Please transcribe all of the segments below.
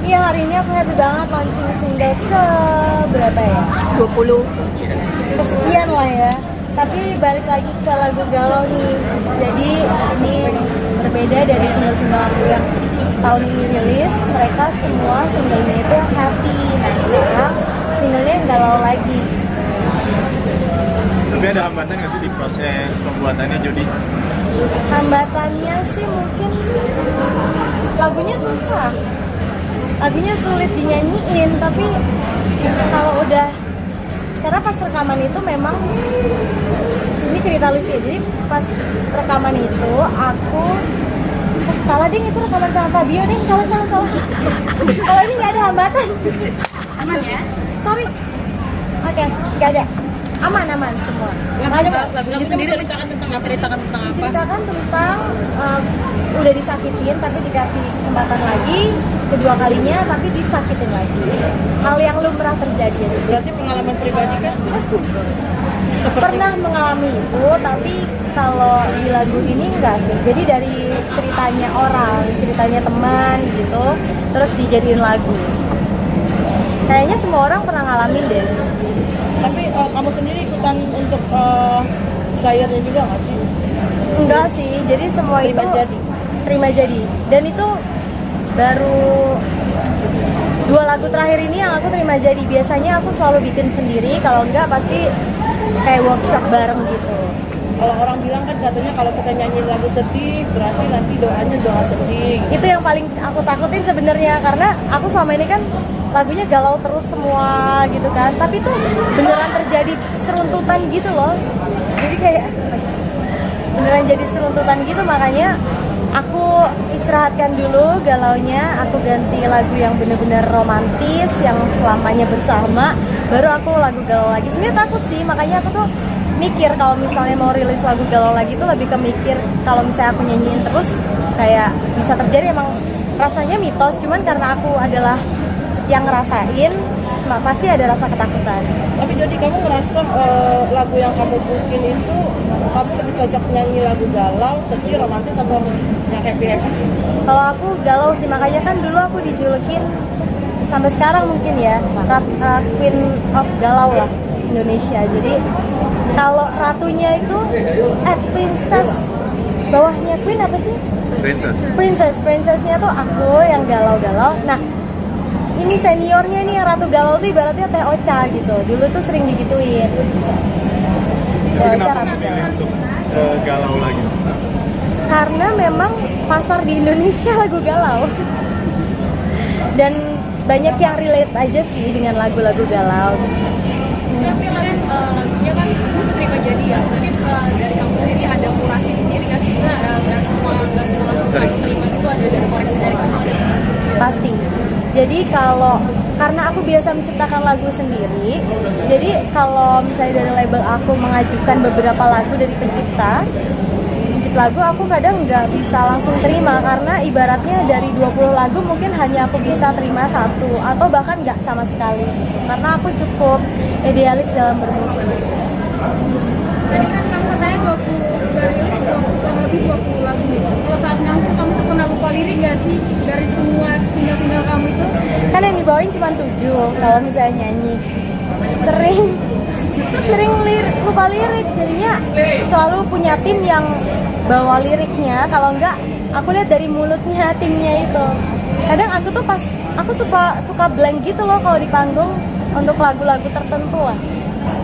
Iya, hari ini aku happy banget launching single ke berapa ya? 20. Kesekian lah ya. Tapi balik lagi ke lagu galau nih. Jadi ini berbeda dari single-single aku yang tahun ini rilis. Mereka semua singlenya itu yang happy. Nah sekarang singlenya yang galau lagi. Tapi ada hambatan nggak sih di proses pembuatannya, Jody? Hambatannya sih mungkin lagunya susah. Lagunya sulit dinyanyiin, tapi kalau udah, karena pas rekaman itu memang ini cerita lucu ya. Jadi pas rekaman itu aku salah ding, itu rekaman sama Fabio ding, salah. Kalau ini nggak ada hambatan. Aman ya? Sorry. Oke, nggak ada. Aman semua. Lagunya sendiri ceritakan tentang apa? Ceritakan tentang udah disakitin tapi dikasih kesempatan lagi kedua kalinya, tapi disakitin lagi. Hal yang lumrah terjadi. Berarti pengalaman pribadi kan? Pernah mengalami itu, tapi kalau di lagu ini enggak sih. Jadi dari ceritanya orang, ceritanya teman gitu, terus dijadiin lagu. Kayaknya semua orang pernah ngalamin deh. Tapi kamu sendiri ikutan untuk layarnya juga nggak sih? Enggak sih, jadi semua terima jadi. Dan itu baru 2 lagu terakhir ini yang aku terima jadi. Biasanya aku selalu bikin sendiri, kalau enggak pasti kayak workshop bareng gitu. Kalau orang bilang kan katanya kalau kita nyanyi lagu sedih berarti nanti doanya doa sedih. Itu yang paling aku takutin sebenarnya, karena aku selama ini kan lagunya galau terus semua gitu kan, tapi tuh beneran terjadi seruntutan gitu loh. Jadi kayak beneran jadi seruntutan gitu, makanya aku istirahatkan dulu galaunya, aku ganti lagu yang bener-bener romantis yang selamanya bersama, baru aku lagu galau lagi. Sebenarnya takut sih, makanya aku tuh mikir kalau misalnya mau rilis lagu galau lagi tuh lebih ke mikir kalau misalnya aku nyanyiin terus kayak bisa terjadi. Emang rasanya mitos, cuman karena aku adalah yang ngerasain, pasti ada rasa ketakutan. Tapi jadi kamu ngerasa lagu yang kamu bikin itu kamu lebih cocok nyanyi lagu galau, sedih, romantis atau yang happy? Kalau aku galau sih, makanya kan dulu aku dijulukin sampai sekarang mungkin ya Queen of Galau lah Indonesia. Jadi kalau ratunya itu princess, bawahnya queen apa sih? Princessnya tuh aku yang galau-galau. Nah ini seniornya nih yang ratu galau tuh ibaratnya Teh Ocha gitu. Dulu tuh sering digituin. Kenapa memilih untuk galau lagi? Karena memang pasar di Indonesia lagu galau. Dan banyak yang relate aja sih dengan lagu-lagu galau. Tapi kan lagunya kan terima jadi ya. Mungkin dari kamu sendiri ada kurasi sendiri nggak sih? Nggak semua langsung kamu terima gitu, ada dari koreksi dari kamu. Pasti. Jadi karena aku biasa menciptakan lagu sendiri, jadi kalau misalnya dari label aku mengajukan beberapa lagu dari pencipta lagu, aku kadang nggak bisa langsung terima, karena ibaratnya dari 20 lagu mungkin hanya aku bisa terima 1 atau bahkan nggak sama sekali, karena aku cukup idealis dalam bermusik. Tadi kan kamu katanya 20 rilis kurang lebih 20 lagu nih. Kalau saat nanggung kamu tuh pernah lupa lirik nggak sih dari semua single-single kamu itu? Kan yang dibawain cuma 7 kalau misalnya nyanyi. Sering lupa lirik, jadinya selalu punya tim yang bawa liriknya. Kalau enggak, aku lihat dari mulutnya timnya itu. Kadang aku tuh aku suka blank gitu loh kalau di panggung untuk lagu-lagu tertentu lah.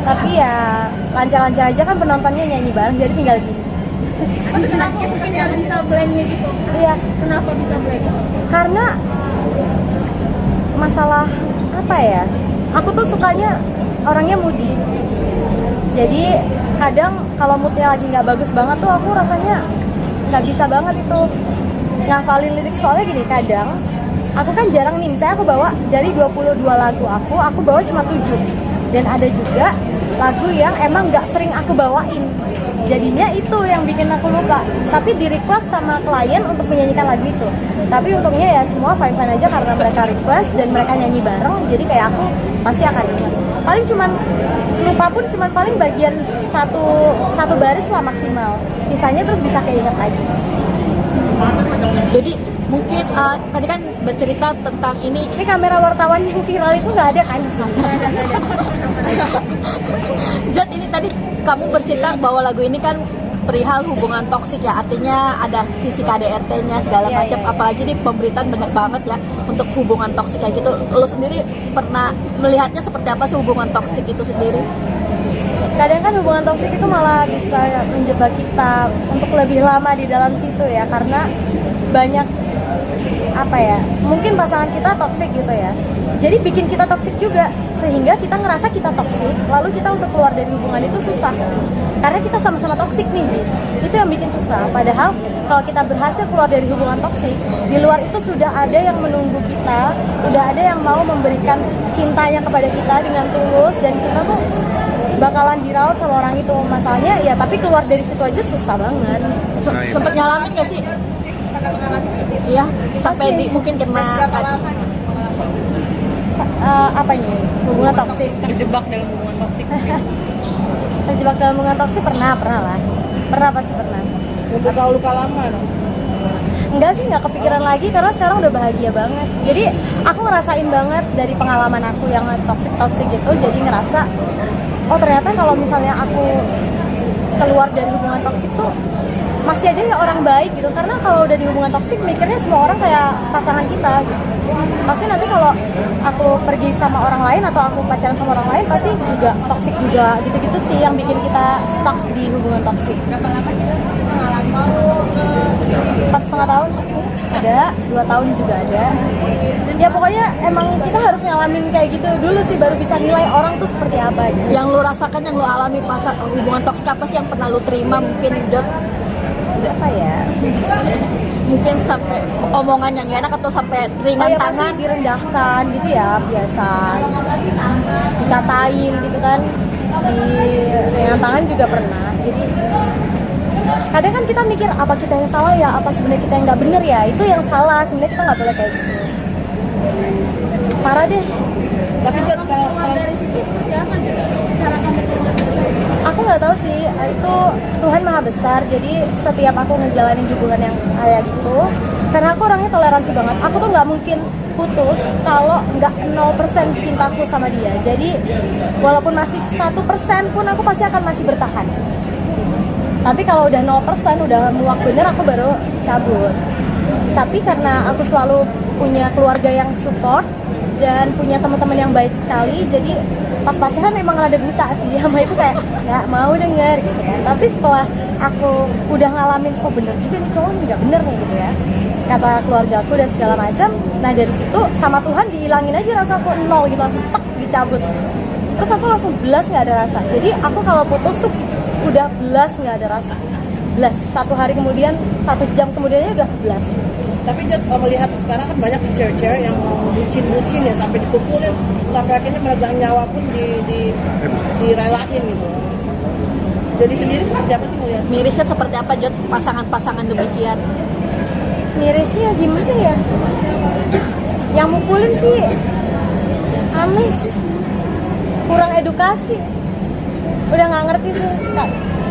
Tapi ya lancar-lancar aja kan, penontonnya nyanyi bareng, jadi tinggal gini. Tapi kenapa mungkin yang bisa blanknya gitu? Iya. Kenapa bisa blank? Karena masalah apa ya? Aku tuh sukanya orangnya moody. Jadi kadang kalau moodnya lagi nggak bagus banget tuh aku rasanya nggak bisa banget itu ngafalin lirik. Soalnya gini, kadang aku kan jarang nih, misalnya aku bawa dari 22 lagu aku bawa cuma 7. Dan ada juga lagu yang emang nggak sering aku bawain, jadinya itu yang bikin aku lupa. Tapi di request sama klien untuk menyanyikan lagu itu. Tapi untungnya ya semua fine-fine aja karena mereka request dan mereka nyanyi bareng. Jadi kayak aku pasti akan ingat. Paling lupa pun paling bagian satu baris lah maksimal. Sisanya terus bisa keinget lagi. Jadi mungkin tadi kan bercerita tentang ini. Ini kamera wartawan yang viral itu nggak ada kan? Jod, ini tadi kamu bercerita bahwa lagu ini kan perihal hubungan toksik ya, artinya ada sisi KDRT-nya segala Iya, macam. iya. Apalagi di pemberitaan banyak banget ya untuk hubungan toksik kayak gitu. Lo sendiri pernah melihatnya seperti apa sih hubungan toksik itu sendiri? Kadang kan hubungan toksik itu malah bisa menjebak kita untuk lebih lama di dalam situ ya, karena banyak apa ya, mungkin pasangan kita toksik gitu ya, jadi bikin kita toksik juga, sehingga kita ngerasa kita toksik, lalu kita untuk keluar dari hubungan itu susah karena kita sama-sama toksik nih, itu yang bikin susah. Padahal kalau kita berhasil keluar dari hubungan toksik, di luar itu sudah ada yang menunggu kita, udah ada yang mau memberikan cintanya kepada kita dengan tulus, dan kita tuh bakalan dirawat sama orang itu. Masalahnya ya, tapi keluar dari situ aja susah banget. Sempet ngalamin gak sih? Iya, sampai di mungkin kena Apa ini? Hubungan toksik. Terjebak dalam hubungan toksik. Terjebak dalam hubungan toksik pernah lah. Pasti pernah. Untuk tahu luka lama dong. Enggak sih, nggak kepikiran lagi karena sekarang udah bahagia banget. Jadi aku ngerasain banget dari pengalaman aku yang toksik gitu. Jadi ngerasa, oh ternyata kalau misalnya aku keluar dari hubungan toksik tuh masih ada ya orang baik gitu. Karena kalau udah di hubungan toksik mikirnya semua orang kayak pasangan kita gitu. Pasti nanti kalau aku pergi sama orang lain atau aku pacaran sama orang lain pasti juga toksik juga, gitu-gitu sih yang bikin kita stuck di hubungan toksik. Berapa lama sih pengalaman? 4,5 tahun ada, 2 tahun juga ada. Ya pokoknya emang kita harus ngalamin kayak gitu dulu sih baru bisa nilai orang tuh seperti apa gitu. yang lo rasakan, yang lo alami pas hubungan toksik apa sih yang pernah lo terima mungkin, Jod? Apa ya? Mungkin sampai omongan yang gak enak atau sampai ringan Kayak tangan. pasti direndahkan gitu ya, biasa dikatain gitu kan, di ringan tangan juga pernah. Jadi kadang kan kita mikir apa kita yang salah ya, apa sebenarnya kita yang nggak bener ya, itu yang salah. Sebenarnya kita nggak boleh kayak gitu, parah deh. Tapi Jod, Keluar dari situ seperti apa aja? Cara kamu keluar dari situ? Aku nggak tahu sih, itu Tuhan maha besar. Jadi setiap aku ngejalanin hubungan yang kayak gitu, karena aku orangnya toleransi banget, aku tuh nggak mungkin putus kalau nggak 0% cintaku sama dia. Jadi walaupun masih 1% pun aku pasti akan masih bertahan gitu. Tapi kalau udah 0%, udah muak bener, aku baru cabut. Tapi karena aku selalu punya keluarga yang support dan punya teman-teman yang baik sekali, jadi pas pacaran emang rada buta sih sama itu, kayak nggak mau denger gitu kan. Tapi setelah aku udah ngalamin, oh bener juga nih cowok nggak bener nih gitu ya, kata keluargaku dan segala macam. Nah dari situ sama Tuhan dihilangin aja rasa aku, nol gitu, langsung tek dicabut. Terus aku langsung belas nggak ada rasa. Jadi aku kalau putus tuh udah belas nggak ada rasa, belas. 1 hari kemudian, 1 jam kemudiannya udah belas. tapi Jod, melihat sekarang kan banyak cewek-cewek yang bucin-bucin ya, sampai dipukulin, sampai akhirnya meregang nyawa pun direlain gitu. Jadi sendiri seperti apa sih melihat? Mirisnya seperti apa, Jod, pasangan-pasangan demikian? Mirisnya gimana ya? Yang mukulin sih aneh sih, kurang edukasi. Udah nggak ngerti sih.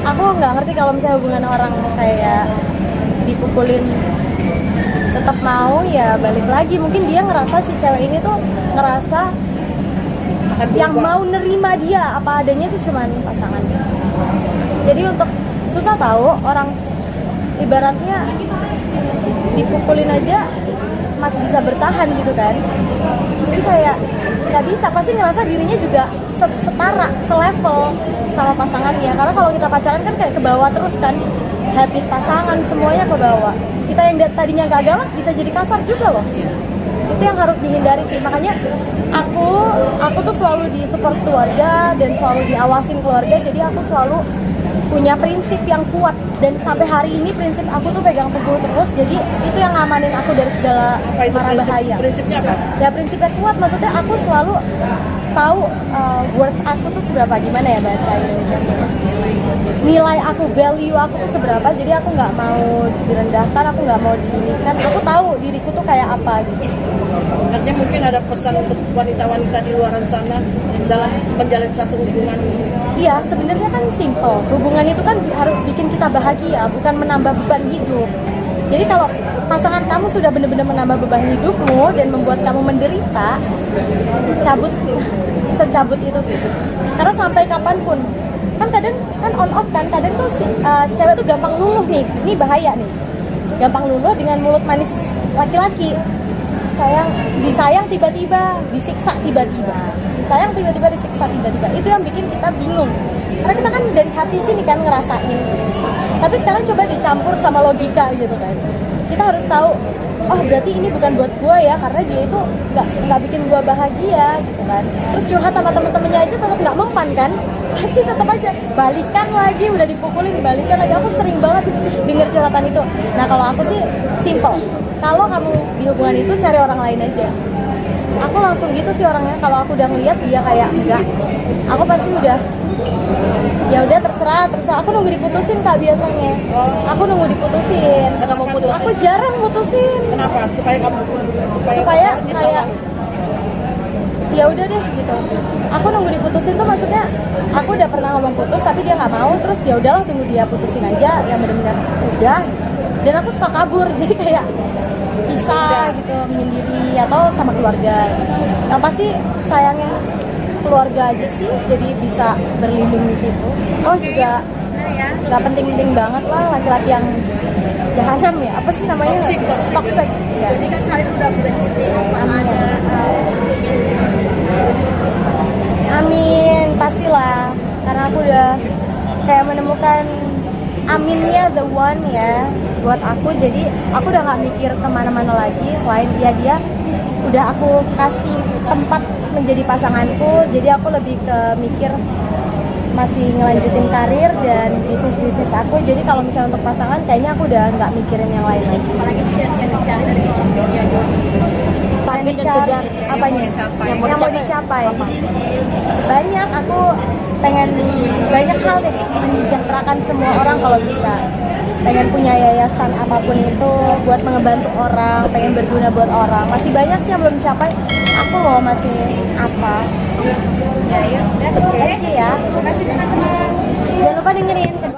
Aku nggak ngerti kalau misalnya hubungan orang kayak dipukulin tetap mau ya balik lagi. Mungkin dia ngerasa si cewek ini tuh ngerasa yang mau nerima dia apa adanya itu cuman pasangan. Jadi untuk susah tahu orang ibaratnya dipukulin aja masih bisa bertahan gitu kan. Jadi kayak nggak bisa, pasti ngerasa dirinya juga setara, selevel sama pasangannya. Karena kalau kita pacaran kan kayak ke bawah terus kan, habit pasangan semuanya ke bawah. Kita yang tadinya gak galak bisa jadi kasar juga loh. Itu yang harus dihindari sih. Makanya aku tuh selalu di-support keluarga dan selalu diawasin keluarga. Jadi aku selalu punya prinsip yang kuat, dan sampai hari ini prinsip aku tuh pegang teguh terus. Jadi itu yang ngamanin aku dari segala mara bahaya. Prinsipnya apa? Ya prinsipnya kuat, maksudnya aku selalu tahu worth aku tuh seberapa, gimana ya bahasa Indonesia, nilai aku, value aku tuh seberapa. Jadi aku nggak mau direndahkan, aku nggak mau diinikan. Aku tahu diriku tuh kayak apa gitu. Artinya mungkin ada pesan untuk wanita-wanita di luar sana dalam menjalin satu hubungan. Iya, sebenarnya kan simple. Hubungan itu kan harus bikin kita bahagia, bukan menambah beban hidup. Jadi kalau pasangan kamu sudah benar-benar menambah beban hidupmu dan membuat kamu menderita, cabut, secabut itu sih. Karena sampai kapanpun, kan kadang kan on off kan, kadang tuh cewek tuh gampang luluh nih, ini bahaya nih, gampang luluh dengan mulut manis laki-laki. Disayang tiba-tiba, disiksa tiba-tiba, disayang tiba-tiba, disiksa tiba-tiba. Itu yang bikin kita bingung. Karena kita kan dari hati sini kan ngerasain. Tapi sekarang coba dicampur sama logika gitu kan. Kita harus tahu, oh berarti ini bukan buat gua ya, karena dia itu nggak bikin gua bahagia gitu kan. Terus curhat sama temen-temennya aja tetap nggak mempan kan. Pasti tetap aja balikan lagi, udah dipukulin balikan lagi. Aku sering banget denger curhatan itu. Nah kalau aku sih simple. Kalau kamu di hubungan itu cari orang lain aja. Aku langsung gitu sih orangnya. Kalau aku udah ngeliat dia kayak enggak, aku pasti udah ya udah terserah. Aku nunggu diputusin Kak biasanya. Aku nunggu diputusin. Kenapa putusin? Aku jarang mutusin. Kenapa? Supaya kamu Supaya dia kayak salah. ya udah deh gitu. Aku nunggu diputusin tuh maksudnya aku udah pernah ngomong putus tapi dia nggak mau, terus ya udahlah tunggu dia putusin aja yang benar-benar udah. Dan aku suka kabur jadi kayak pisah gitu, menyendiri atau sama keluarga. Yang pasti sayangnya keluarga aja sih, jadi bisa berlindung di situ. Oh juga nggak penting-penting banget lah laki-laki yang jahanam ya, apa sih namanya? Toxic. Ya. Jadi kan kalian udah berhenti apa ada Amin, pastilah. Karena aku udah kayak menemukan aminnya the one ya buat aku. Jadi aku udah nggak mikir kemana-mana lagi selain dia udah aku kasih tempat menjadi pasanganku. Jadi aku lebih ke mikir masih ngelanjutin karir dan bisnis aku. Jadi kalau misalnya untuk pasangan kayaknya aku udah nggak mikirin yang lain lagi. apalagi sih yang dicari dari seorang Priscilla Jolie. Target Yang dan dicari, tujuan apanya? yang mau Yang mau dicapai. dicapai. Banyak, aku pengen banyak hal deh, menyejahterakan semua orang kalau bisa. Pengen punya yayasan apapun itu buat mengebantu orang, pengen berguna buat orang. Masih banyak sih yang belum dicapai. Aku mau masih apa? Ya, ya udah. Thank you ya. Terima kasih teman-teman. Jangan lupa dengerin